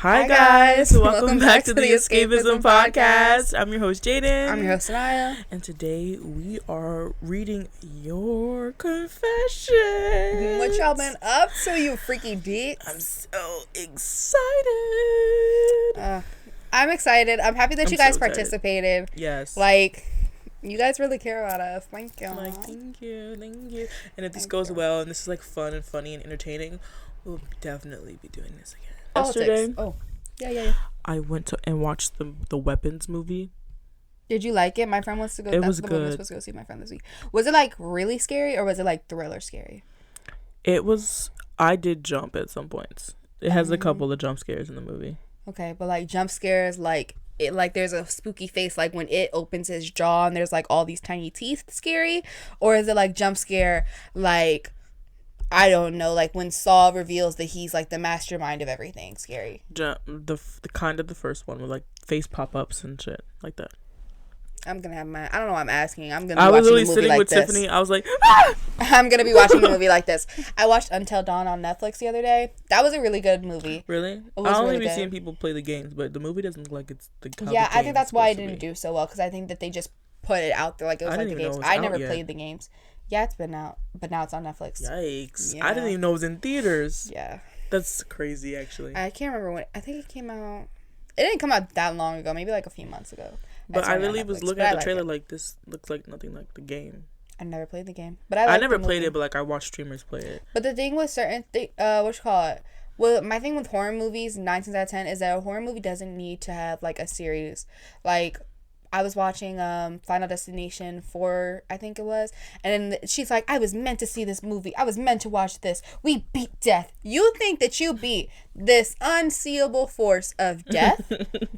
Hi guys, welcome back to the Escapism podcast. I'm your host Jaden. I'm your host Anaya. And today we are reading your confession. What y'all been up to, you freaky dicks? I'm so excited. I'm excited. I'm happy that you guys participated. Yes. Like, you guys really care about us. Thank you. Thank you. And if this goes well and this is like fun and funny and entertaining, we'll definitely be doing this again. Yesterday, yeah. I went and watched the Weapons movie. Did you like it? My friend wants to go. It was good. I'm supposed to go see my friend this week. Was it like really scary or was it like thriller scary? It was. I did jump at some points. It has a couple of jump scares in the movie. Okay, but like jump scares, like it, like there's a spooky face, like when it opens his jaw and there's like all these tiny teeth, scary, or is it like jump scare, like I don't know, like when Saul reveals that he's like the mastermind of everything, scary? The kind of the first one with like face pop-ups and shit like that. I'm gonna have I don't know why I'm asking. I'm gonna be I was watching really a movie sitting like with this. Tiffany. I was like, ah! I'm gonna be watching a movie like this. I watched Until Dawn on Netflix the other day. That was a really good movie. Really? I only be seeing people play the games, but the movie doesn't look like it's the I think that's why it didn't do so well, because I think that they just put it out there like it was like the games. I never played the games. Yeah, it's been out, but now it's on Netflix. Yikes. Yeah. I didn't even know it was in theaters. Yeah. That's crazy, actually. I can't remember when. I think it came out. It didn't come out that long ago. Maybe like a few months ago. But I really was looking at the trailer like, this looks like nothing like the game. I never played the game. But I never played it, but like I watched streamers play it. But the thing with certain well, my thing with horror movies, 9 times out of 10, is that a horror movie doesn't need to have like a series. Like, I was watching Final Destination 4, I think it was, and then she's like, I was meant to see this movie. I was meant to watch this. We beat death. You think that you beat this unseeable force of death?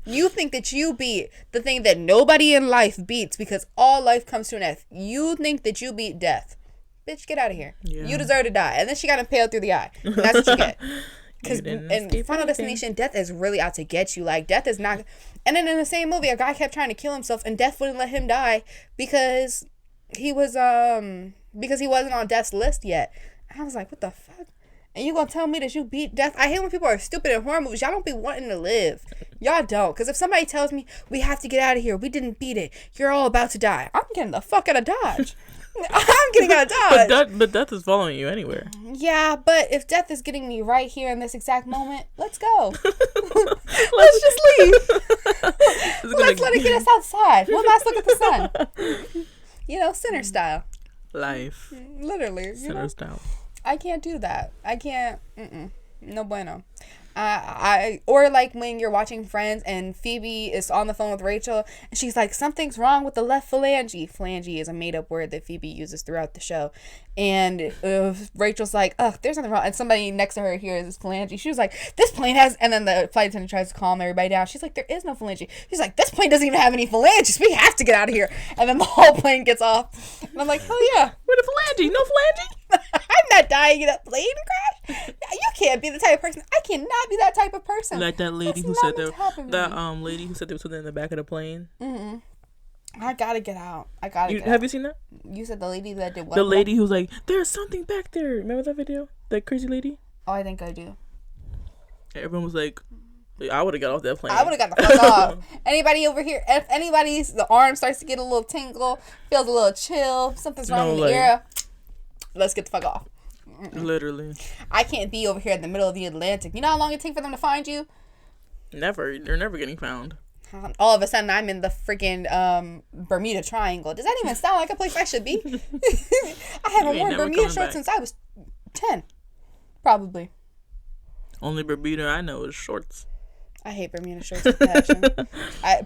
You think that you beat the thing that nobody in life beats because all life comes to an end. You think that you beat death. Bitch, get out of here. Yeah. You deserve to die. And then she got impaled through the eye. And that's what you get. Because in Final Destination, death is really out to get you. Like, death is not... And then in the same movie, a guy kept trying to kill himself, and death wouldn't let him die because he was, because he wasn't on death's list yet. And I was like, what the fuck? And you gonna tell me that you beat death? I hate when people are stupid in horror movies. Y'all don't be wanting to live. Y'all don't. Because if somebody tells me, we have to get out of here, we didn't beat it, you're all about to die, I'm getting the fuck out of Dodge. I'm getting out of Dodge. But death is following you anywhere. Yeah, but if death is getting me right here in this exact moment, let's go. Let's just leave. Let's let it get us outside. One last look at the sun. Sinner style. Life. Literally. Sinner style. I can't do that. I can't. No bueno. Or like when you're watching Friends and Phoebe is on the phone with Rachel and she's like, something's wrong with the left phalange. Phalange is a made up word that Phoebe uses throughout the show. And Rachel's like, ugh, there's nothing wrong. And somebody next to her hears this phalange. She was like, this plane has, and then the flight attendant tries to calm everybody down. She's like, there is no phalange. She's like, this plane doesn't even have any phalanges. We have to get out of here. And then the whole plane gets off. And I'm like, hell yeah. Where the phalange? No phalange? I'm not dying in a plane crash. You can't be the type of person. I cannot be that type of person. Like that lady who said lady who said there was something in the back of the plane. Mm-hmm. I gotta get out. Have you seen that? You said the lady that did what? The lady who's like, there's something back there. Remember that video? That crazy lady? Oh, I think I do. Everyone was like, I would have got off that plane. I would have got the fuck off. Anybody over here, if the arm starts to get a little tingle, feels a little chill, something's wrong in the ear, let's get the fuck off. Literally. I can't be over here in the middle of the Atlantic. You know how long it takes for them to find you? Never. They're never getting found. All of a sudden, I'm in the freaking Bermuda Triangle. Does that even sound like a place I should be? I haven't worn Bermuda shorts since I was 10. Probably. Only Bermuda I know is shorts. I hate Bermuda shorts with passion.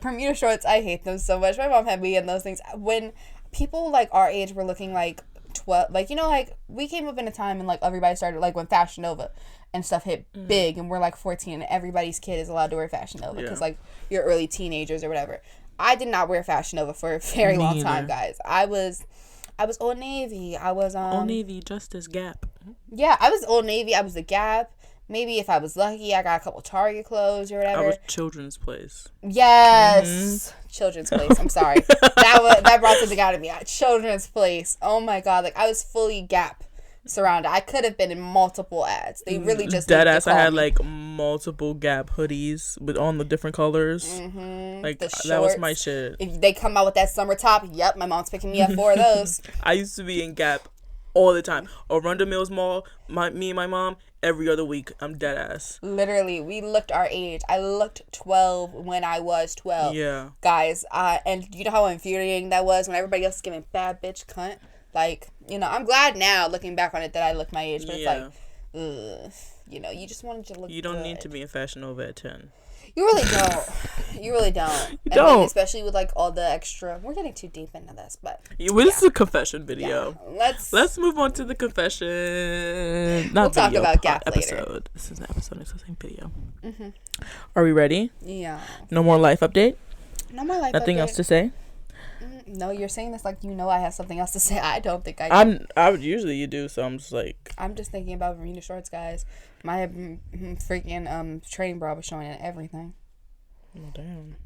Bermuda shorts, I hate them so much. My mom had me in those things. When people like our age were looking like 12, like, like we came up in a time and like everybody started, like when Fashion Nova and stuff hit big, and we're like 14 and everybody's kid is allowed to wear Fashion Nova because like you're early teenagers or whatever. I did not wear Fashion Nova for a very long time, guys. I was Old Navy. I was Old Navy, Justice, Gap. Yeah, I was Old Navy. I was the Gap. Maybe if I was lucky, I got a couple Target clothes or whatever. I was Children's Place. Yes. Mm-hmm. Children's Place. I'm sorry. that brought something out of me. Children's Place. Oh my God. Like, I was fully Gap surrounded. I could have been in multiple ads. They really just dead ass. I had like multiple Gap hoodies with all the different colors. Like that was my shit. If they come out with that summer top, yep, my mom's picking me up for those. I used to be in Gap all the time. Arundel Mills Mall. Me and my mom every other week. I'm dead ass. Literally, we looked our age. I looked 12 when I was 12. Yeah, guys. And you know how infuriating that was when everybody else is giving bad bitch cunt. Like, you know, I'm glad now looking back on it that I look my age, but it's like, ugh, you know, you just wanted to look. You don't need to be in Fashion Nova at 10. You really don't. You really don't. You don't. Especially with like all the extra. We're getting too deep into this, but this is a confession video. Yeah. Let's move on to the confession. We'll talk about Gap episode. Later. This is an episode. It's the same video. Are we ready? Yeah. No more life update. No more life. Nothing else to say. No, you're saying this like you know I have something else to say. I don't think I do. I would usually you do, so I'm just like. I'm just thinking about Verena shorts, guys. My freaking training bra was showing and everything. Oh damn.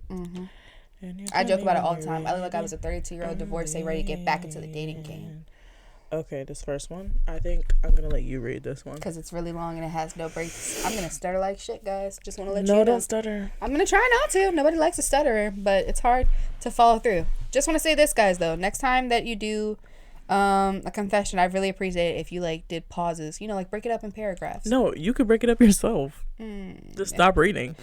I joke about it all the time. I look like I was a 32-year-old divorcee ready to get back into the dating game. Okay, this first one, I think I'm gonna let you read this one because it's really long and it has no breaks. I'm gonna stutter like shit, guys. Just want to let you know. No, don't stutter. I'm gonna try not to. Nobody likes a stutterer, but it's hard to follow through. Just want to say this, guys, though. Next time that you do a confession, I really appreciate it if you like did pauses. You know, like break it up in paragraphs. No, you could break it up yourself. Just stop reading.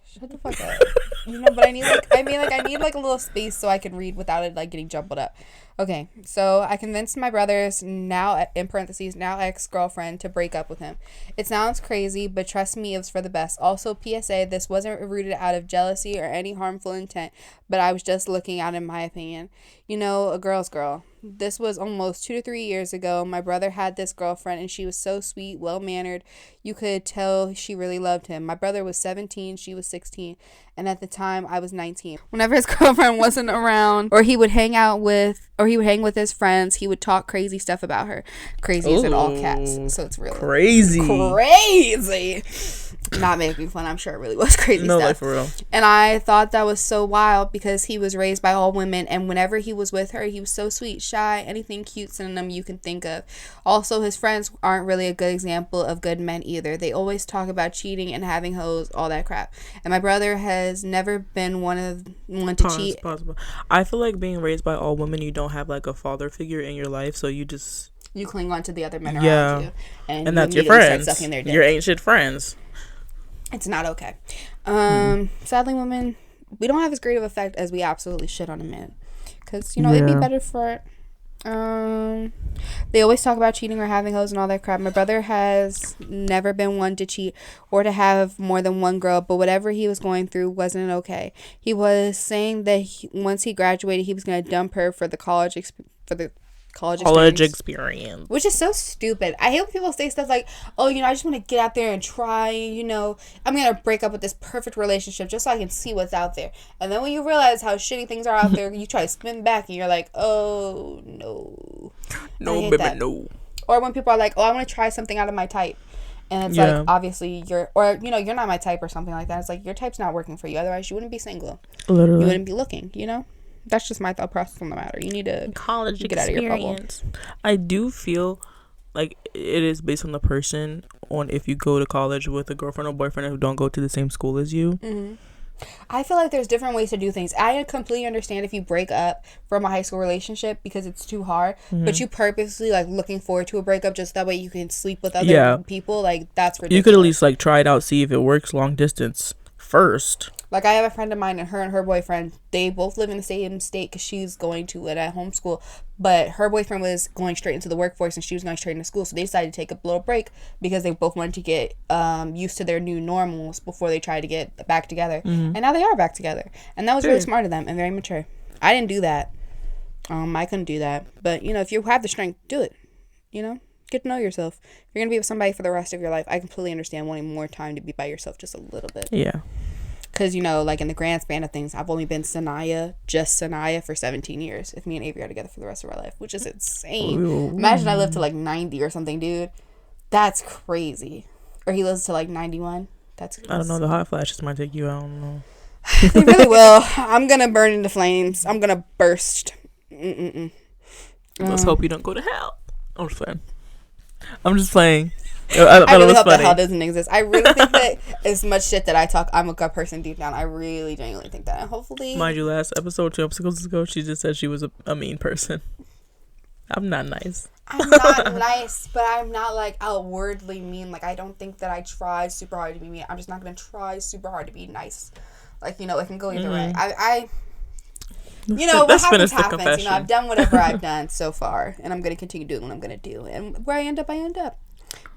Shut the fuck up. You know, but I need like a little space so I can read without it like getting jumbled up. Okay, so I convinced my brother's now, in parentheses, now ex-girlfriend to break up with him. It sounds crazy, but trust me, it was for the best. Also, PSA, this wasn't rooted out of jealousy or any harmful intent, but I was just looking out in my opinion. You know, a girl's girl. This was almost 2 to 3 years ago. My brother had this girlfriend, and she was so sweet, well-mannered. You could tell she really loved him. My brother was 17, she was 16, and at the time, I was 19. Whenever his girlfriend wasn't around, or he would hang with his friends, he would talk crazy stuff about her. Crazy is in all caps, so it's really crazy. Not making fun. I'm sure it really was crazy stuff. Like for real. And I thought that was so wild because he was raised by all women, and whenever he was with her, he was so sweet, shy, anything cute synonym you can think of. Also, his friends aren't really a good example of good men either. They always talk about cheating and having hoes, all that crap. And my brother has never been one to cheat. Possible. I feel like being raised by all women, you don't have like a father figure in your life, so you cling on to the other men around you, and that's your friends. Your ancient friends. It's not okay. Sadly, women, we don't have as great of effect as we absolutely should on a man. Because, you know, it'd be better for it. They always talk about cheating or having hoes and all that crap. My brother has never been one to cheat or to have more than one girl, but whatever he was going through wasn't okay. He was saying that once he graduated, he was going to dump her for the college experience, which is so stupid. I hate when people say stuff like, oh, you know, I just want to get out there and try, you know, I'm gonna break up with this perfect relationship just so I can see what's out there. And then when you realize how shitty things are out there, you try to spin back and you're like, oh no baby, no. Or when people are like, oh, I want to try something out of my type, and it's like, obviously you're not my type or something like that. It's like, your type's not working for you, otherwise you wouldn't be single. Literally, you wouldn't be looking, you know. That's just my thought process on the matter. You need to get out of your bubble. I do feel like it is based on the person, on if you go to college with a girlfriend or boyfriend who don't go to the same school as you. I feel like there's different ways to do things. I completely understand if you break up from a high school relationship because it's too hard, but you purposely like looking forward to a breakup just that way you can sleep with other people. Like, that's ridiculous. You could at least like try it out, see if it works long distance first. Like, I have a friend of mine and her boyfriend, they both live in the same state because she's going to it at home school. But her boyfriend was going straight into the workforce and she was going straight into school. So they decided to take a little break because they both wanted to get used to their new normals before they tried to get back together. And now they are back together. And that was really smart of them and very mature. I didn't do that. I couldn't do that. But, you know, if you have the strength, do it. You know? Get to know yourself. If you're going to be with somebody for the rest of your life, I completely understand wanting more time to be by yourself just a little bit. Yeah. Because, you know, like in the grand span of things, I've only been just Sanaya for 17 years. If me and Avery are together for the rest of our life, which is insane. Ooh. Imagine I live to like 90 or something, dude. That's crazy. Or he lives to like 91. That's crazy. I don't know. The hot flashes might take you. I don't know. They really will. I'm going to burn into flames. I'm going to burst. Let's hope you don't go to hell. I'm just playing. I'm just playing. I really hope that hell doesn't exist. I really think that as much shit that I talk, I'm a good person deep down. I really genuinely think that. And hopefully, mind you, last episode 2 episodes ago, she just said she was a mean person. I'm not nice. I'm not nice, but I'm not like outwardly mean. Like, I don't think that I try super hard to be mean. I'm just not gonna try super hard to be nice. Like, it can go either way. What happens. I've done whatever I've done so far, and I'm gonna continue doing what I'm gonna do. And where I end up, I end up.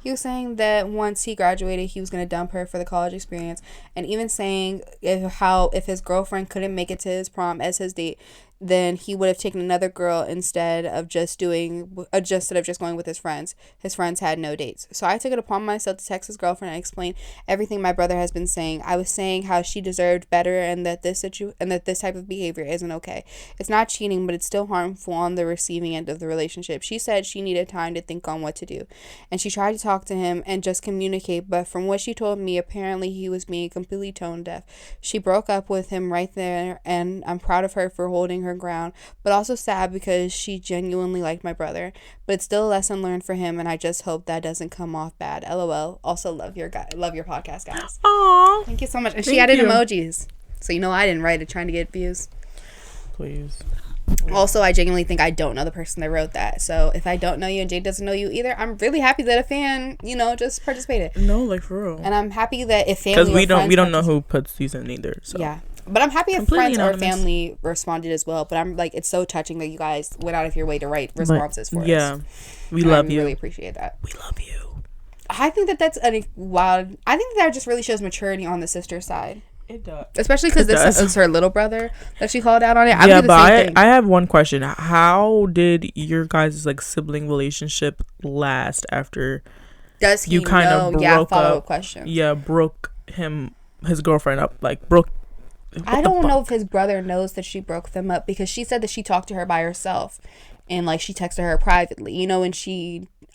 He was saying that once he graduated, he was going to dump her for the college experience. And even saying if his girlfriend couldn't make it to his prom as his date, then he would have taken another girl instead of just going with his friends. His friends had no dates. So I took it upon myself to text his girlfriend and explain everything my brother has been saying. I was saying how she deserved better and that this type of behavior isn't okay. It's not cheating, but it's still harmful on the receiving end of the relationship. She said she needed time to think on what to do. And she tried to talk to him and just communicate, but from what she told me, apparently he was being completely tone deaf. She broke up with him right there, and I'm proud of her for holding her ground, but also sad because she genuinely liked my brother. But it's still a lesson learned for him, and I just hope that doesn't come off bad. LOL. Also love your podcast, guys. Aww. Thank you so much. And she added emojis, so I didn't write it trying to get views. Please. Also, I genuinely think I don't know the person that wrote that. So if I don't know you and Jade doesn't know you either, I'm really happy that a fan, just participated. No, like for real. And I'm happy that if family because we don't know who puts these in either. So yeah. But I'm happy if friends or family responded as well. But I'm like, it's so touching that you guys went out of your way to write responses for us. Yeah, we love you. Really appreciate that. We love you. I think that's wild. I think that just really shows maturity on the sister side. It does. Especially because this is her little brother that she called out on it. I have one question. How did your guys' sibling relationship last after does he you kind of broke follow-up question. Yeah, broke his girlfriend up. Broke. I don't know if his brother knows that she broke them up because she said that she talked to her by herself and she texted her privately, and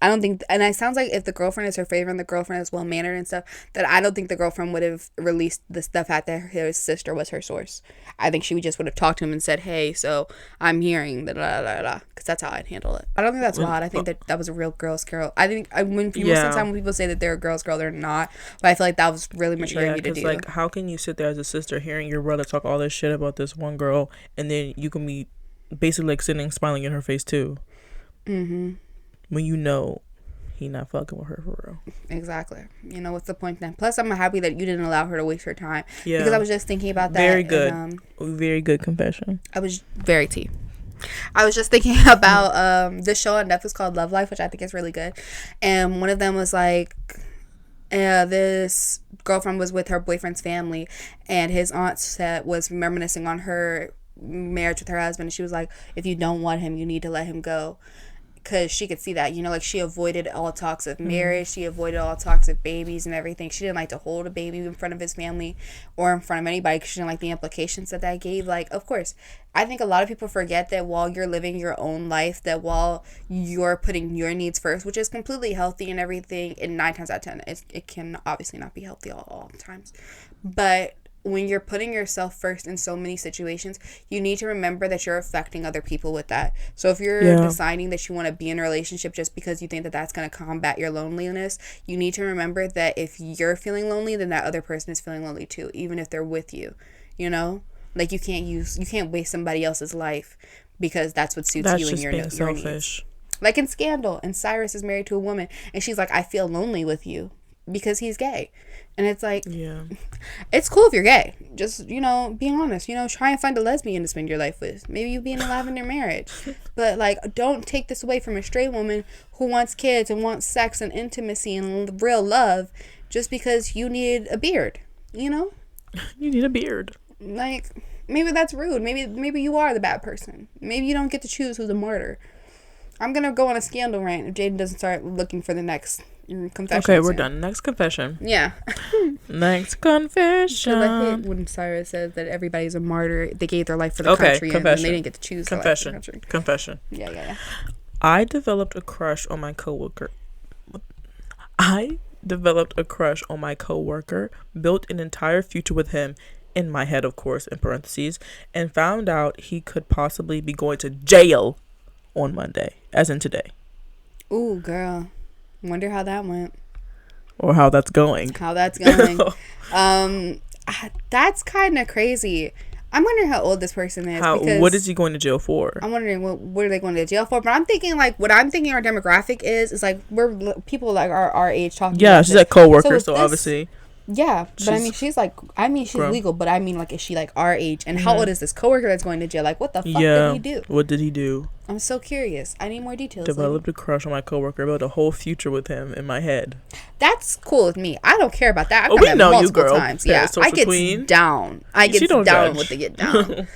I don't think, and it sounds like if the girlfriend is her favorite and the girlfriend is well-mannered and stuff, that I don't think the girlfriend would have released the fact that his sister was her source. I think she just would have talked to him and said, hey, so I'm hearing da da da da, because that's how I'd handle it. I don't think that's wild. I think that was a real girl's girl. I think sometimes when people say that they're a girl's girl, they're not, but I feel like that was really mature of you to do. How can you sit there as a sister hearing your brother talk all this shit about this one girl, and then you can be basically sitting smiling in her face too, when he not fucking with her for real. Exactly. What's the point then? Plus, I'm happy that you didn't allow her to waste her time. Yeah. Because I was just thinking about that. Very good. Very good confession. I was very tea. I was just thinking about this show on Netflix called Love Life, which I think is really good. And one of them was this girlfriend was with her boyfriend's family, and his aunt was reminiscing on her marriage with her husband. And she was like, if you don't want him, you need to let him go. Because she could see that, she avoided all talks of marriage. She avoided all talks of babies and everything. She didn't like to hold a baby in front of his family or in front of anybody because she didn't like the implications that gave. Of course, I think a lot of people forget that while you're living your own life, that while you're putting your needs first, which is completely healthy and everything, and 9 times out of 10, it can obviously not be healthy all times. But when you're putting yourself first in so many situations, you need to remember that you're affecting other people with that. So if you're deciding that you want to be in a relationship just because you think that that's going to combat your loneliness, you need to remember that if you're feeling lonely, then that other person is feeling lonely too, even if they're with you. You can't waste somebody else's life because that's what suits you and your needs. Like in Scandal, and Cyrus is married to a woman, and she's like, I feel lonely with you because he's gay. And it's it's cool if you're gay. Just, be honest. Try and find a lesbian to spend your life with. Maybe you be in a lavender marriage. But, don't take this away from a straight woman who wants kids and wants sex and intimacy and real love just because you need a beard, You need a beard. Maybe that's rude. Maybe you are the bad person. Maybe you don't get to choose who's a martyr. I'm going to go on a scandal rant if Jaden doesn't start looking for the next confession. Okay, we're done. Next confession. Yeah. Next confession. I hate when Cyrus says that everybody's a martyr. They gave their life for the country and they didn't get to choose the life for the country. Confession. Yeah. I developed a crush on my coworker. Built an entire future with him, in my head, of course, in parentheses, and found out he could possibly be going to jail on Monday, as in today. Ooh, girl. Wonder how that went. Or how that's going. That's kind of crazy. I'm wondering how old this person is. What is he going to jail for? I'm wondering what are they going to jail for? But I'm thinking like what I'm thinking our demographic is like we're people like our age talking. Yeah, she's a co-worker, so obviously. Yeah, but I mean she's grown. Legal, but I mean like is she like our age? And how old is this coworker that's going to jail? Like what the fuck did he do? What did he do? I'm so curious. I need more details. Developed a crush on my coworker, built a whole future with him in my head. That's cool with me. I don't care about that. I've done that multiple times. Yeah, I get down. I get down with the get down.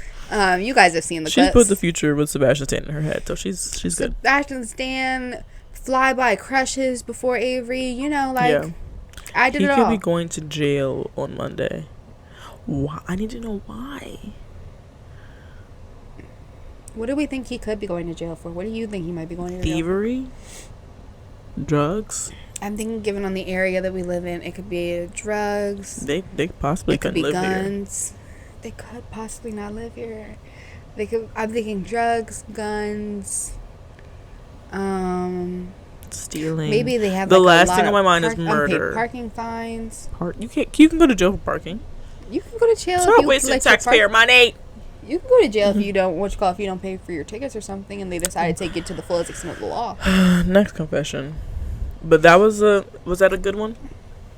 You guys have seen the She's put the future with Sebastian Stan in her head, so she's good. Sebastian Stan, flyby crushes before Avery. You know, like I did it all. He could be going to jail on Monday. Why? I need to know why. What do we think he could be going to jail for? What do you think he might be going to jail for? Thievery? Drugs? I'm thinking, given on the area that we live in, it could be drugs. They possibly couldn't live here. It could be guns. They could possibly not live here. I'm thinking drugs, guns, stealing. Maybe they have the last thing on my mind is murder. Parking fines. You can go to jail for parking. You can go to jail. Stop wasting taxpayer money. You can go to jail if you don't if you don't pay for your tickets or something, and they decide to take it to the fullest extent of the law. Next confession, but that was that a good one?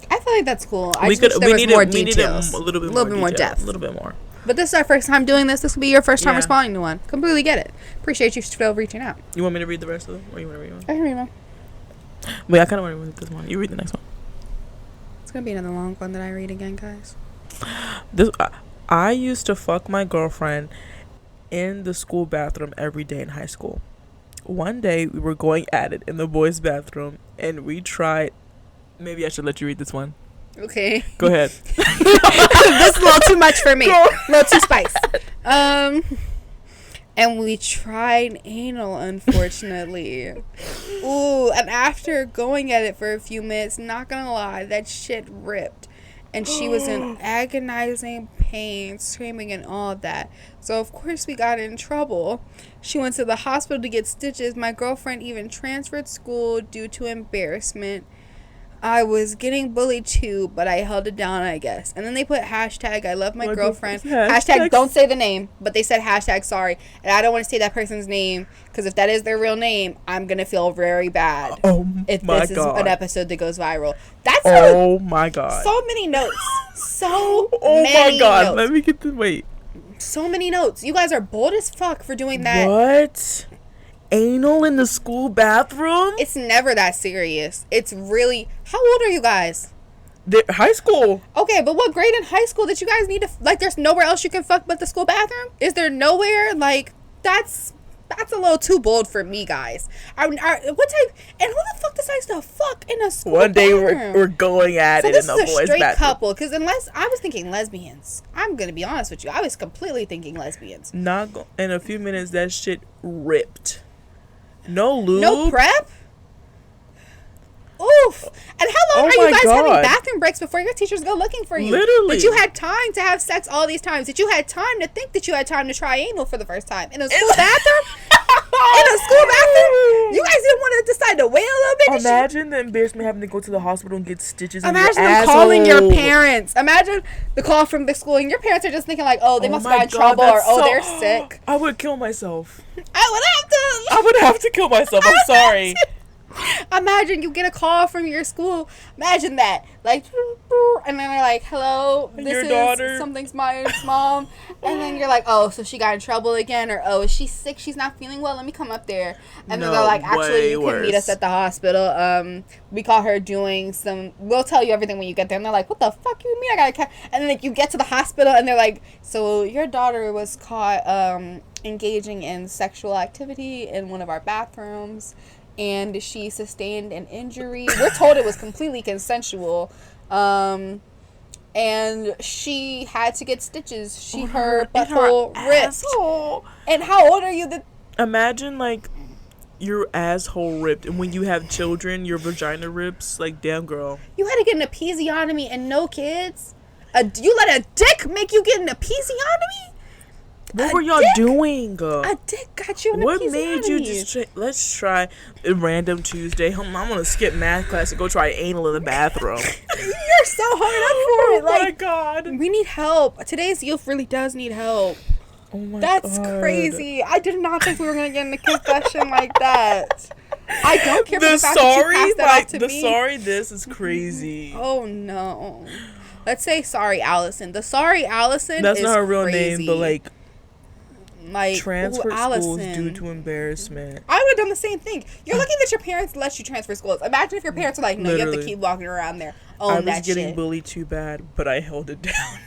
I feel like that's cool. We need more details, a little bit more depth, a little bit more. But this is our first time doing this. This will be your first time responding to one. Completely get it. Appreciate you still reaching out. You want me to read the rest of them, or you want to read one? I can read one. Wait, I kind of want to read this one. You read the next one. It's gonna be another long one that I read again, guys. I used to fuck my girlfriend in the school bathroom every day in high school. One day we were going at it in the boys' bathroom, and we tried. Maybe I should let you read this one. Okay. Go ahead. This is a little too much for me. A little too spice. And we tried anal, unfortunately. Ooh, and after going at it for a few minutes, not gonna lie, that shit ripped. And she was in agonizing pain, screaming and all of that. So, of course, we got in trouble. She went to the hospital to get stitches. My girlfriend even transferred school due to embarrassment. I was getting bullied too, but I held it down, I guess. And then they put hashtag I love my girlfriend. Hashtag don't say the name, but they said hashtag sorry. And I don't want to say that person's name, because if that is their real name, I'm going to feel very bad. If this is an episode that goes viral. That's my God. So many notes. Many notes. Let me get the wait. So many notes. You guys are bold as fuck for doing that. What? Anal in the school bathroom? It's never that serious. It's really... How old are you guys? High school. Okay, but what grade in high school that you guys need to... Like, there's nowhere else you can fuck but the school bathroom? Is there nowhere? Like, that's a little too bold for me, guys. What type... And who the fuck decides to fuck in a school bathroom? One day bathroom? we're going at it in the boys' bathroom. So this is a straight couple, because unless... I was thinking lesbians. I'm going to be honest with you. I was completely thinking lesbians. In a few minutes, that shit ripped. No lube. No prep? Oof. And how long are you guys having bathroom breaks before your teachers go looking for you? Literally. That you had time to have sex all these times. That you had time to think that you had time to try anal for the first time. In a school bathroom? In a school bathroom? You guys didn't want to decide to wait a little bit? Imagine the embarrassment having to go to the hospital and get stitches in your asshole. Imagine them calling your parents. Imagine the call from the school and your parents are just thinking like, oh, they must have got in trouble, or they're sick. I would kill myself. I would have to kill myself. I'm sorry. Imagine you get a call from your school. Imagine that. Like, and then they're like, hello, this is daughter. Something's my mom. And then you're like, oh, so she got in trouble again, or oh, is she sick? She's not feeling well. Let me come up there. And then they're like, actually, you can meet us at the hospital. We caught her doing some. We'll tell you everything when you get there. And they're like, what the fuck you mean? I gotta. And then like you get to the hospital, and they're like, so your daughter was caught engaging in sexual activity in one of our bathrooms. And she sustained an injury. We're told it was completely consensual. And she had to get stitches. Her butthole ripped. And how old are you? Imagine, like, your asshole ripped. And when you have children, your vagina rips. Like, damn, girl. You had to get an episiotomy and no kids? You let a dick make you get an episiotomy? What were y'all doing? A dick got you in a What piece made of you honey. just let's try a random Tuesday. I'm gonna skip math class and go try anal in the bathroom. You're so hard up for it. Oh my Like, god. we need help. Today's youth really does need help. Oh my That's god. crazy. I did not think we were gonna get in a confession like that. I don't care for The the fact that you sorry, passed that like off to the me. sorry, this is crazy. Oh no. Let's say sorry, Allison. The sorry Allison. That's is not her real crazy. name, but like transfer schools Allison. due to embarrassment. I would have done the same thing. You're lucky that your parents let you transfer schools. Imagine if your parents were like, no, you have to Literally. keep walking around there. I Own was that getting shit. bullied too bad, but I held it down.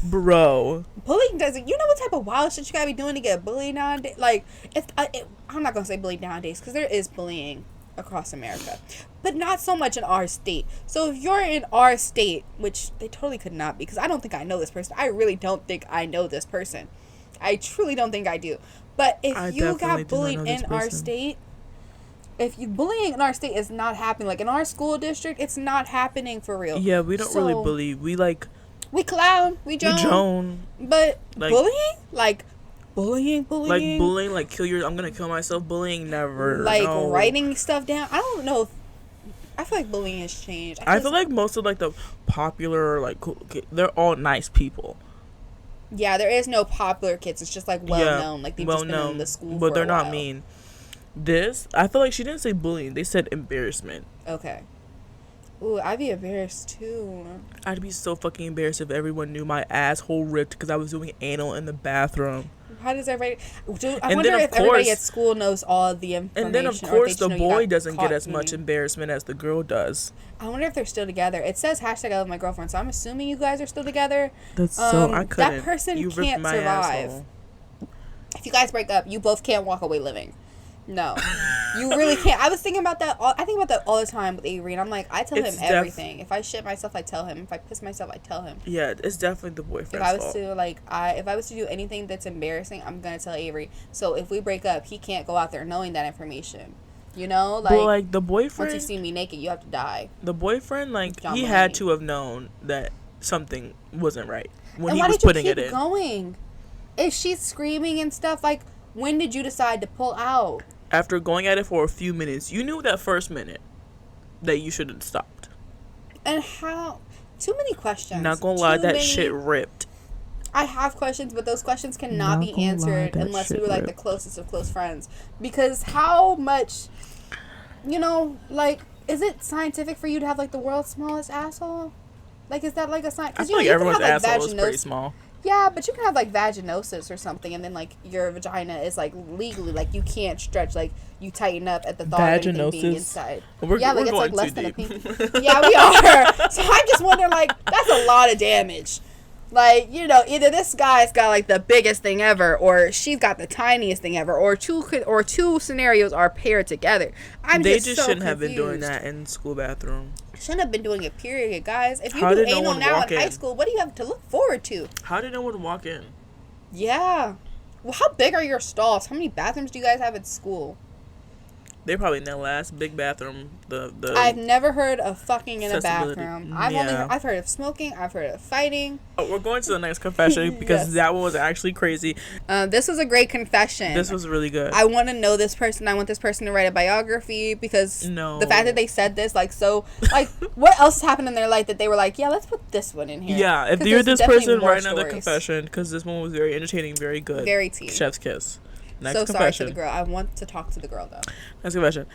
Bro. Bullying doesn't. You know what type of wild shit you gotta be doing to get bullied nowadays? Like, I'm not gonna say bullied nowadays because there is bullying across America, but not so much in our state. So if you're in our state, which they totally could not, because I don't think I know this person. I really don't think I know this person. I truly don't think I do. But if you got bullied in our state, if you bullying in our state is not happening, like in our school district, it's not happening for real. Yeah, we don't really bully. We clown, we joan. But like, bullying? Like bullying? Like bullying, like I'm gonna kill myself. Bullying, never. Like no. writing stuff down. I don't know if, I feel like bullying has changed. I feel like most of like the popular, like they're all nice people. Yeah, there is no popular kids. It's just like well known. Like they've just been in the school but for they're a not while. mean. I feel like she didn't say bullying. They said embarrassment. Okay. Ooh, I'd be embarrassed too. I'd be so fucking embarrassed if everyone knew my asshole ripped because I was doing anal in the bathroom. How does everybody? I And wonder then, if everybody at school knows all the information. And then, of course, the boy doesn't get as much embarrassment as the girl does. I wonder if they're still together. It says hashtag I love my girlfriend, so I'm assuming you guys are still together. That's so I couldn't. That person you can't my survive. Asshole. If you guys break up, you both can't walk away living. No, you really can't. I was thinking about that. I think about that all the time with Avery, and I'm like, I tell him everything. If I shit myself, I tell him. If I piss myself, I tell him. Yeah, it's definitely the boyfriend's If I was fault. to if I was to do anything that's embarrassing, I'm gonna tell Avery. So if we break up, he can't go out there knowing that information. You know, like the boyfriend. Once you see me naked, you have to die. The boyfriend, like John he Mulaney. had to have known that something wasn't right when And he why was did you putting keep it in. going? If she's screaming and stuff, like, when did you decide to pull out? After going at it for a few minutes, you knew that first minute that you should have stopped. And how? Too many questions. Not gonna lie, that shit ripped. I have questions, but those questions cannot be answered unless we were like the closest of close friends. Because how much, like, is it scientific for you to have like the world's smallest asshole? Like, is that like a sign? I feel like everyone's asshole is pretty small. Yeah, but you can have like vaginosis or something, and then like your vagina is like legally like you can't stretch, like you tighten up at the thought of anything being inside. We're it's going like less too than deep. a pinky. Yeah, we are. So I'm just wondering, like, that's a lot of damage. Like, either this guy's got like the biggest thing ever, or she's got the tiniest thing ever, or two scenarios are paired together. They just shouldn't have been doing that in school bathroom. Shouldn't have been doing it, period, guys. If you do anal now in high school, what do you have to look forward to? How did no one walk in? Yeah. Well, how big are your stalls? How many bathrooms do you guys have at school? They're probably in that last big bathroom. I've never heard of fucking in a bathroom. Yeah. I've heard of smoking. I've heard of fighting. Oh, we're going to the next confession because that one was actually crazy. This was a great confession. This was really good. I want to know this person. I want this person to write a biography because the fact that they said this, like, so, like, what else happened in their life that they were like, yeah, let's put this one in here. Yeah, if you're this person, write another confession because this one was very entertaining, very good. Very tea. Chef's kiss. Next so confession. sorry to the girl. I want to talk to the girl, though. Next confession.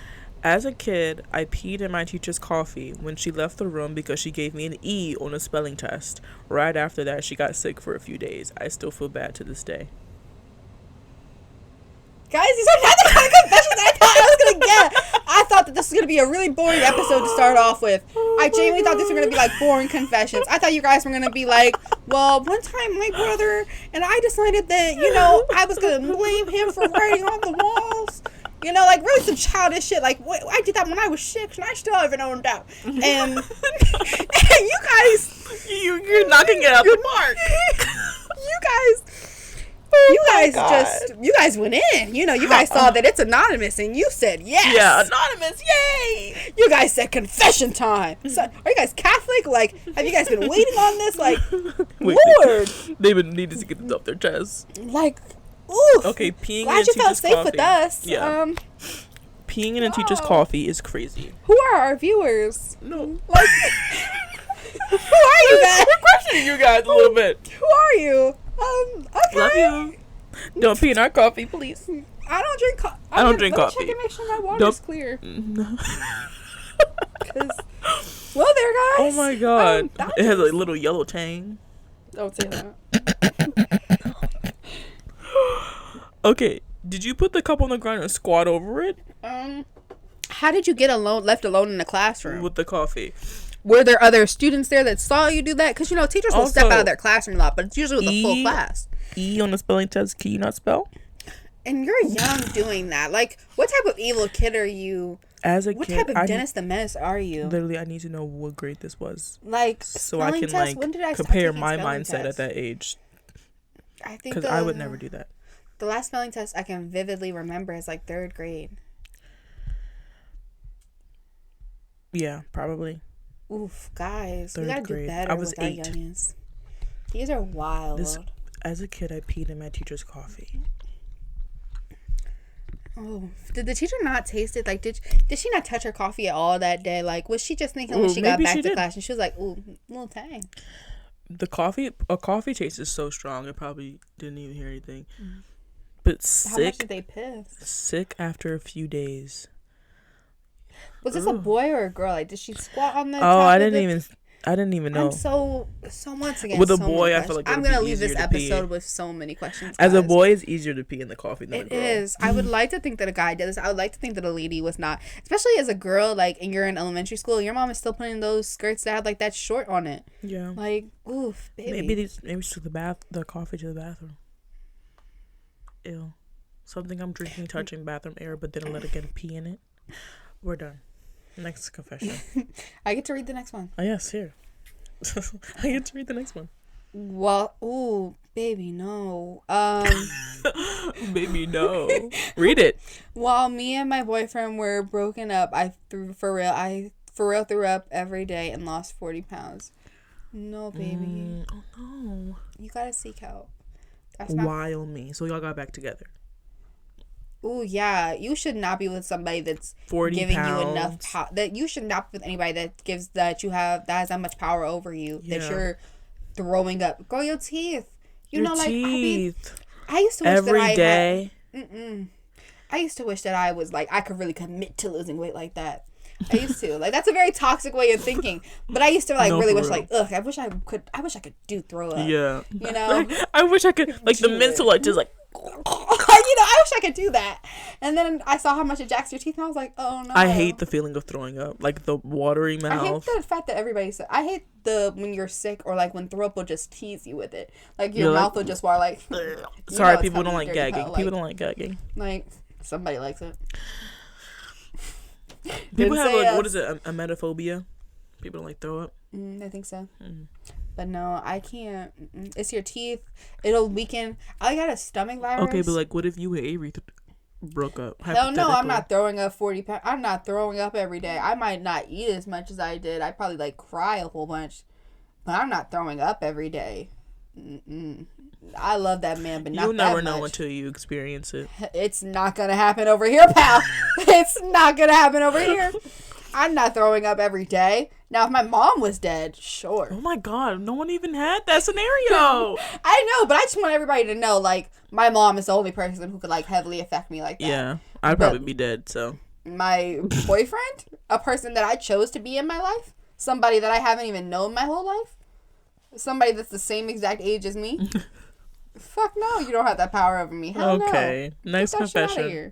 As a kid, I peed in my teacher's coffee when she left the room because she gave me an E on a spelling test. Right after that, she got sick for a few days. I still feel bad to this day. Guys, these are not the kind of confessions I thought I was going to get. I thought that this was going to be a really boring episode to start off with. I genuinely thought these were going to be like boring confessions. I thought you guys were going to be like, well, one time my brother and I decided that, I was going to blame him for writing on the walls. Like really some childish shit. Like, I did that when I was 6 and I still haven't owned out. And you guys... You're knocking it out the park. You you guys went in. You guys saw that it's anonymous, and you said yes. Yeah, anonymous. Yay! You guys said confession time. So, are you guys Catholic? Like, have you guys been waiting on this? Like, Lord. They've been needing to get this off their chest. Like, oof. Okay, peeing Glad in a you felt teacher's safe coffee. with us. Yeah. Peeing in a teacher's coffee is crazy. Who are our viewers? No. Like, who are you guys? We're questioning you guys a little bit. Who are you? Okay. Love you. Don't pee in our coffee, please. I don't drink coffee. I don't drink coffee. Check and make sure my water's clear. No. Well, there, guys. Oh my god. It has a little yellow tang. Don't say that. Okay. Did you put the cup on the ground and squat over it? How did you get left alone in the classroom? With the coffee. Were there other students there that saw you do that? Because, teachers will step out of their classroom a lot, but it's usually with a full class. E on the spelling test, can you not spell? And you're young doing that. Like, what type of evil kid are you? As a what kid, type of Dennis the Menace are you? Literally, I need to know what grade this was. Like, so I can, test? When did I compare my mindset at that age. I think because I would never do that. The last spelling test I can vividly remember is like 3rd grade. Yeah, probably. Oof, guys, we gotta do better. I was with 8. Our youngins. These are wild. As a kid, I peed in my teacher's coffee. Oh, did the teacher not taste it? Like, did she not touch her coffee at all that day? Like, was she just thinking when she got back to class and she was like, "Ooh, little tang." A coffee taste is so strong. I probably didn't even hear anything. But sick. How much did they piss? Sick after a few days. Was this a boy or a girl? Like, did she squat on the? I didn't even know. I'm so once again. With a boy, I feel like I'm gonna leave this episode with so many questions. As a boy, it's easier to pee in the coffee than a girl. It is. I would like to think that a guy did this. I would like to think that a lady was not, especially as a girl. Like, and you're in elementary school, your mom is still putting those skirts that had like that short on it. Yeah. Like, oof, baby. Maybe she took the coffee to the bathroom. Ew. Something I'm drinking, touching bathroom air, but then let it get pee in it. We're done. Next confession. I get to read the next one. Oh, yes, here. I get to read the next one. Well, ooh, baby, no. Baby, no. Read it. While me and my boyfriend were broken up, I for real threw up every day and lost 40 pounds. No, baby. Oh, no. You gotta seek help. While me. So y'all got back together. Ooh, yeah. You should not be with somebody that's 40 giving pounds. you enough power. That you should not be with anybody that has that much power over you. Yeah. That you're throwing up. Grow your teeth. Your teeth. I used to wish every that day. I used to wish that I was like I could really commit to losing weight like that. I used to. Like, that's a very toxic way of thinking. But I used to really wish like, ugh, I wish I could throw up. Yeah. You know? I wish I could the mental just like I wish I could do that. And then I saw how much it jacks your teeth and I was like, oh no. I hate the feeling of throwing up. Like the watery mouth. I hate the fact that everybody said I hate when you're sick or like when throw up will just tease you with it. Like your mouth will just water like sorry, people don't like gagging. People don't like gagging. Like somebody likes it. People have what is it, a emetophobia? People don't like throw up. I think so. But no, I can't. It's your teeth. It'll weaken. I got a stomach virus. Okay, but like, what if you and Avery broke up? Hell no, I'm not throwing up 40 pounds. I'm not throwing up every day. I might not eat as much as I did. I probably like cry a whole bunch. But I'm not throwing up every day. I love that man, but not You'll never that know much. Until you experience it. It's not gonna happen over here, pal. It's not gonna happen over here. I'm not throwing up every day. Now, if my mom was dead, sure. Oh my god, no one even had that scenario. I know, but I just want everybody to know, like, my mom is the only person who could, like, heavily affect me like that. Yeah, I'd probably be dead, so. My boyfriend, a person that I chose to be in my life, somebody that I haven't even known my whole life, somebody that's the same exact age as me. Fuck no, you don't have that power over me. Hell okay, no. Nice confession.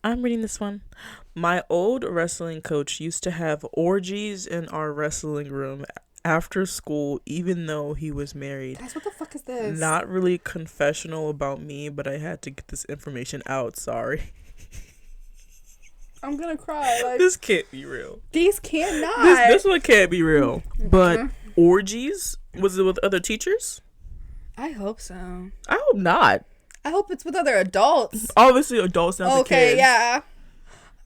I'm reading this one. My old wrestling coach used to have orgies in our wrestling room after school, even though he was married. Guys, what the fuck is this? Not really confessional about me, but I had to get this information out. Sorry. I'm gonna cry. Like, this can't be real. These cannot. This one can't be real. But orgies? Was it with other teachers? I hope so. I hope not. I hope it's with other adults. Obviously, adults, not the kids. Okay, yeah.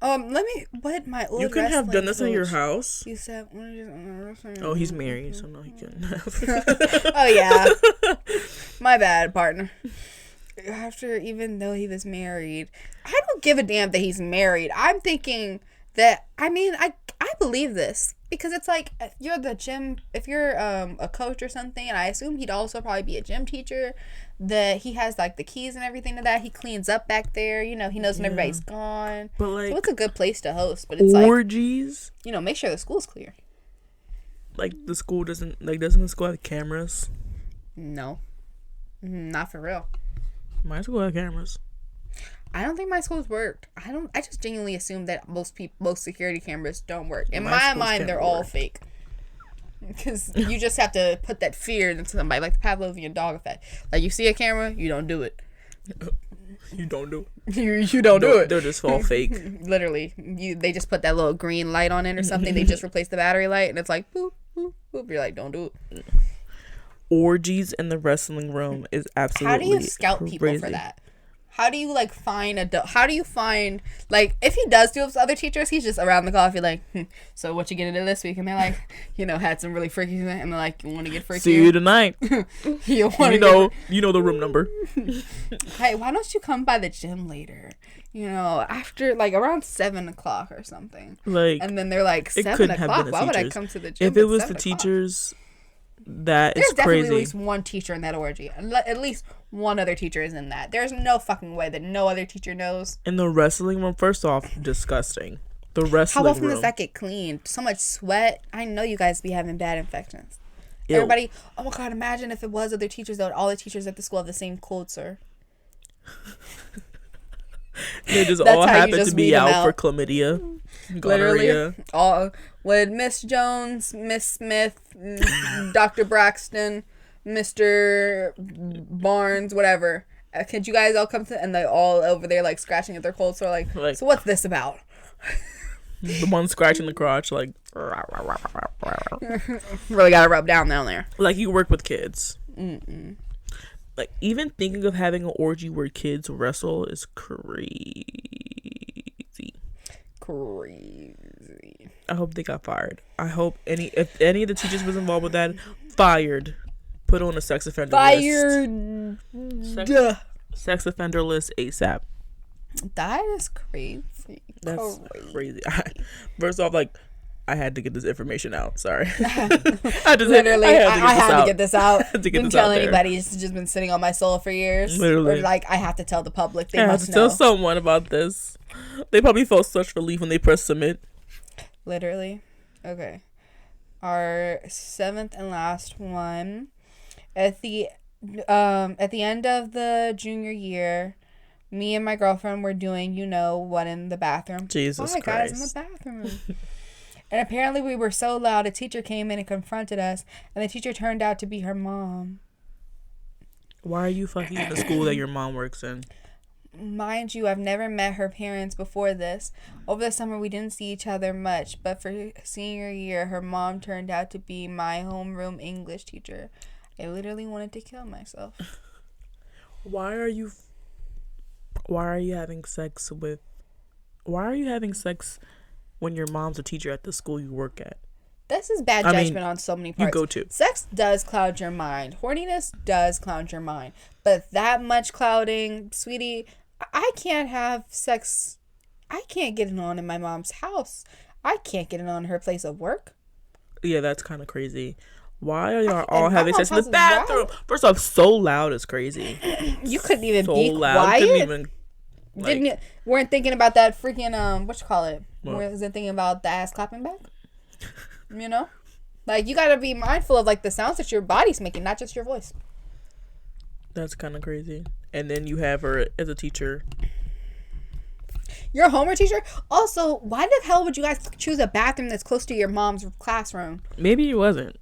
Let me. What my old. You can have done this in your house. He said. Oh, he's married, so no, he couldn't have. Oh yeah. My bad, partner. After, even though he was married, I don't give a damn that he's married. I'm thinking that, I mean, I believe this because it's like, if you're a coach or something, and I assume he'd also probably be a gym teacher, that he has like the keys and everything to that. He cleans up back there, you know, he knows when everybody's gone. But like, so it's a good place to host. But it's orgies, like, you know, make sure the school's clear. Like the school doesn't the school have cameras? No, not for real. My school had cameras. I don't think my schools worked. I just genuinely assume that most security cameras don't work. In my mind, they're all fake. Because you just have to put that fear into somebody, like the Pavlovian dog effect. Like, you see a camera, you don't do it. You don't do it. You don't do it. They're just all fake. Literally. They just put that little green light on it or something. They just replace the battery light, and it's like, boop, boop, boop. You're like, don't do it. Orgies in the wrestling room is absolutely How do you scout crazy. people for that? How do you like find like, if he does do it with other teachers, he's just around the coffee like, so what you get into this week? And they're like, you know, had some really freaky, and they're like, you want to get freaky? See you tonight. You know the room number. Hey, why don't you come by the gym later? You know, after like around 7:00 or something. Like, and then they're like, 7:00. Why would I come to the gym? If it was the teachers, that is crazy. There's definitely at least one teacher in that orgy. At least one other teacher is in that. There's no fucking way that no other teacher knows. In the wrestling room, first off, disgusting. The wrestling room. How often does that get cleaned? So much sweat. I know you guys be having bad infections. Ew. Everybody, oh my god, imagine if it was other teachers, though. All the teachers at the school have the same cold, sir. They just all happen to be out for chlamydia. Literally. All with Miss Jones, Miss Smith, Dr. Braxton, Mr. Barnes, whatever. Could you guys all come to, and they all over there like scratching at their cold sore, like so what's this about? The one scratching the crotch, like really gotta rub down there. Like, you work with kids. Like, even thinking of having an orgy where kids wrestle is crazy. I hope they got fired. I hope if any of the teachers was involved with that, fired. Put on a sex offender list. Sex offender list ASAP. That is crazy. That's crazy. First off, like, I had to get this information out. Sorry. I had to get this out. Didn't tell anybody. It's just been sitting on my soul for years. Literally. Or like, I have to tell the public. They I must have to know. tell someone about this. They probably felt such relief when they pressed submit. Literally. Okay. Our 7th and last one. At the end of the junior year, me and my girlfriend were doing, you know what, in the bathroom. Jesus Christ. Guys, in the bathroom. And apparently we were so loud, a teacher came in and confronted us, and the teacher turned out to be her mom. Why are you fucking in the school that your mom works in? Mind you, I've never met her parents before this. Over the summer, we didn't see each other much, but for senior year, her mom turned out to be my homeroom English teacher. I literally wanted to kill myself. Why are you having sex when your mom's a teacher at the school you work at? This is bad judgment on so many parts. You go to. Sex does cloud your mind. Horniness does cloud your mind. But that much clouding, sweetie, I can't have sex. I can't get it on in my mom's house. I can't get it on her place of work. Yeah, that's kind of crazy. Why are y'all all having sex in the bathroom? First off, so loud is crazy. You couldn't even be quiet. Weren't thinking about that freaking Wasn't thinking about the ass clapping back. You know, like, you gotta be mindful of like the sounds that your body's making, not just your voice. That's kind of crazy. And then you have her as a teacher. You're a homeroom teacher? Also, why the hell would you guys choose a bathroom that's close to your mom's classroom? Maybe it wasn't.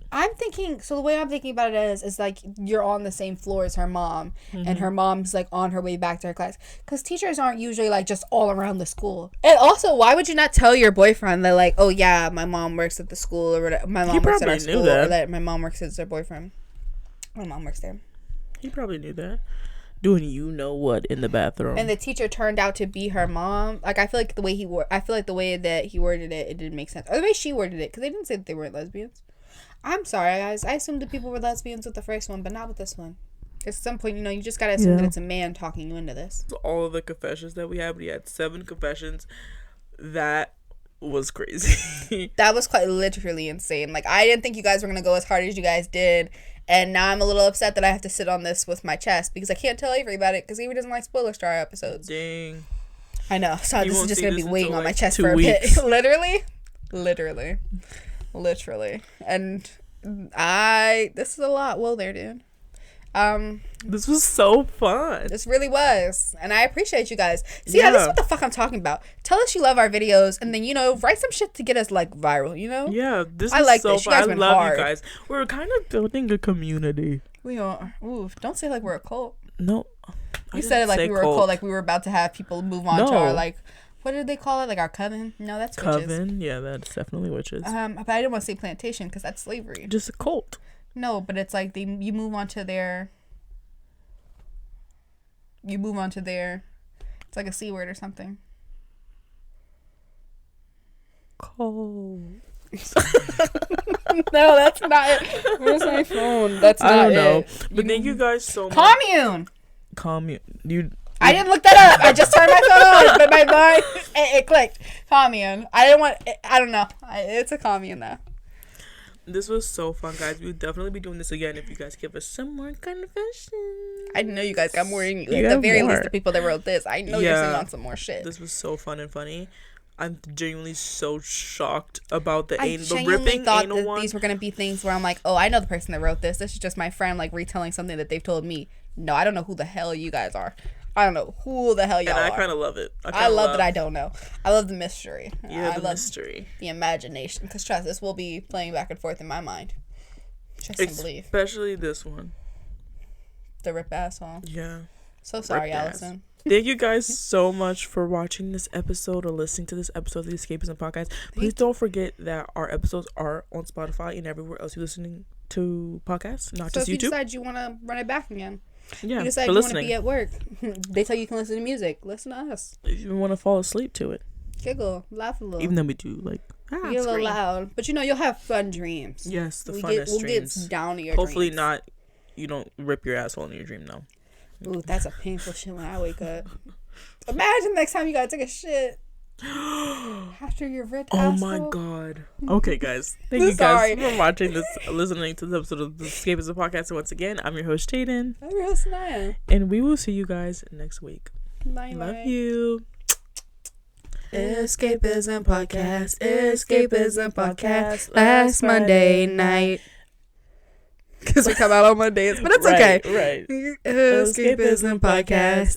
So the way I'm thinking about it is like you're on the same floor as her mom, and her mom's like on her way back to her class. Because teachers aren't usually like just all around the school. And also, why would you not tell your boyfriend that, like, oh yeah, my mom works at the school, or my mom works at our school, or that my mom works as their boyfriend? My mom works there. He probably knew that. doing you know what in the bathroom. And the teacher turned out to be her mom. Like, I feel like the way that he worded it, it didn't make sense. Or the way she worded it, because they didn't say that they weren't lesbians. I'm sorry, guys. I assumed that people were lesbians with the first one, but not with this one. At some point, you just gotta assume that it's a man talking you into this. All of the confessions that we had 7 confessions. That was crazy. That was quite literally insane. Like, I didn't think you guys were gonna go as hard as you guys did. And now I'm a little upset that I have to sit on this with my chest because I can't tell Avery about it because Avery doesn't like spoiler star episodes. Dang. I know. So this is just going to be weighing on my chest for 2 a weeks. bit. Literally. And this is a lot. Whoa there, dude. This was so fun. This really was. And I appreciate you guys. See, this is what the fuck I'm talking about. Tell us you love our videos and then, write some shit to get us, like, viral, Yeah, this I is like so this. You fun. guys I been love hard. you guys. We're kind of building a community. We are. Ooh, don't say like we're a cult. No. You said it like we were a cult, like we were about to have people move on to our, like, what did they call it? Like our coven? No, that's witches. Coven? Yeah, that's definitely witches. But I didn't want to say plantation because that's slavery. Just a cult. No, but it's like you move on to their. It's like a C word or something. Cult. No, that's not it. Where's my phone? That's not it. I don't know. But thank you guys so much. Commune. You. I didn't look that up. I just turned my phone on, but my mind it clicked. Commune. I didn't want. I don't know. It's a commune though. This was so fun, guys. We'll definitely be doing this again if you guys give us some more confessions. I know you guys got more in you. At the very least, the people that wrote this, I know you're sitting on some more shit. This was so fun and funny. I'm genuinely so shocked about the ripping anal one. These were gonna be things where I'm like, oh, I know the person that wrote this. This is just my friend like retelling something that they've told me. No, I don't know who the hell you guys are. I don't know who the hell y'all are. And I kind of love it. I love that I don't know. I love the mystery. Yeah, I love mystery. The imagination. Because trust, this will be playing back and forth in my mind. Trust and believe. Especially this one. The rip asshole. Yeah. So sorry, Allison. Thank you guys so much for watching this episode or listening to this episode of the Escapism Podcast. Please don't forget that our episodes are on Spotify and everywhere else you're listening to podcasts, not just YouTube. So if you decide you want to run it back again. Yeah, you decide you want to be at work. They tell you can listen to music. Listen to us. If you want to fall asleep to it. Giggle. Laugh a little. Even though we do, like, get a little loud. But, you'll have fun dreams. Yes, the funnest dreams. We'll get down to your Hopefully dreams. not, you don't rip your asshole in your dream, no. Ooh, that's a painful shit when I wake up. Imagine next time you gotta take a shit. After your ripped asshole. Oh my god. Okay, guys. Thank you guys for watching this, listening to this episode of the Escapism Podcast. And once again, I'm your host, Jaden. I'm your host, Naya. And we will see you guys next week. Bye. Love you. Escapism Podcast. Last Monday night. Because we come out on Mondays, but it's okay. Right. Escapism Podcast.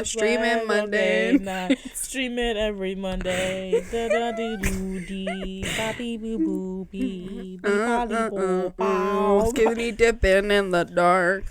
Streaming Monday night. Streaming every Monday. Da da doo doo dee. Bobby boo boo bee. Bobby boo bow. Skinny dipping in the dark.